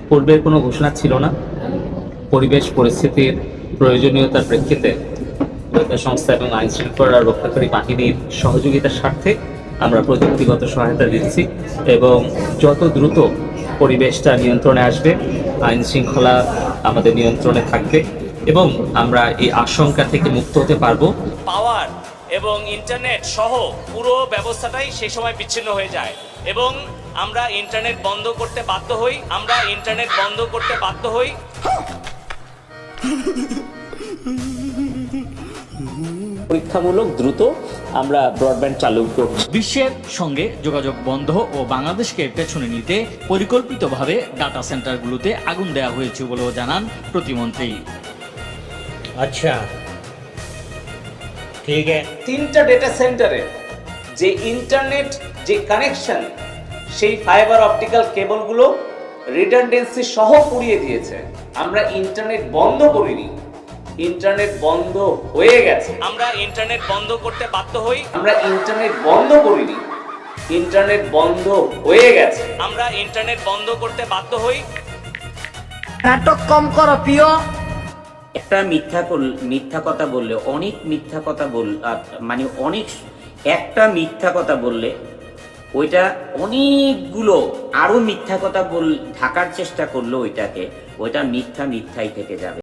পূর্বের কোনো ঘোষণা ছিল না। পরিবেশ পরিস্থিতির প্রয়োজনীয়তার প্রেক্ষিতে গোয়েন্দা সংস্থা এবং আইন শৃঙ্খলা রক্ষাকারী বাহিনীর সহযোগিতার স্বার্থে আমরা প্রযুক্তিগত সহায়তা দিচ্ছি এবং যত দ্রুত পরিবেশটা নিয়ন্ত্রণে আসবে, আইন শৃঙ্খলা আমাদের নিয়ন্ত্রণে থাকবে এবং আমরা এই আশঙ্কা থেকে মুক্ত হতে পারবো। পাওয়ার এবং ইন্টারনেট সহ পুরো ব্যবস্থাটাই সেই সময় বিচ্ছিন্ন হয়ে যায় এবং আমরা ইন্টারনেট বন্ধ করতে বাধ্য হই। পরীক্ষামূলক দ্রুত আমরা ব্রডব্যান্ড চালু করব। বিশ্বের সঙ্গে যোগাযোগ বন্ধ ও বাংলাদেশকে পেছনে নিতে পরিকল্পিতভাবে ডাটা সেন্টারগুলোতে আগুন দেওয়া হয়েছে বলেও জানান প্রতিমন্ত্রী। अच्छा ठीक है। 3টা ডেটা সেন্টারে যে ইন্টারনেট যে কানেকশন, সেই ফাইবার অপটিক্যাল কেবলগুলো রিডান্ডেন্সি সহ পুড়িয়ে দিয়েছে। আমরা ইন্টারনেট বন্ধ করিনি, ইন্টারনেট বন্ধ হয়ে গেছে। আমরা ইন্টারনেট বন্ধ করতে বাধ্য হই। আমরা ইন্টারনেট বন্ধ করিনি, ইন্টারনেট বন্ধ হয়ে গেছে। আমরা ইন্টারনেট বন্ধ করতে বাধ্য হই। নাটক কম করো প্রিয়। একটা মিথ্যা কথা বললে অনেক মিথ্যা কথা মানে অনেক একটা মিথ্যা কথা বললে ওইটা অনেকগুলো আরো মিথ্যা কথা ঢাকার চেষ্টা করলো ওইটা মিথ্যাই থেকে যাবে।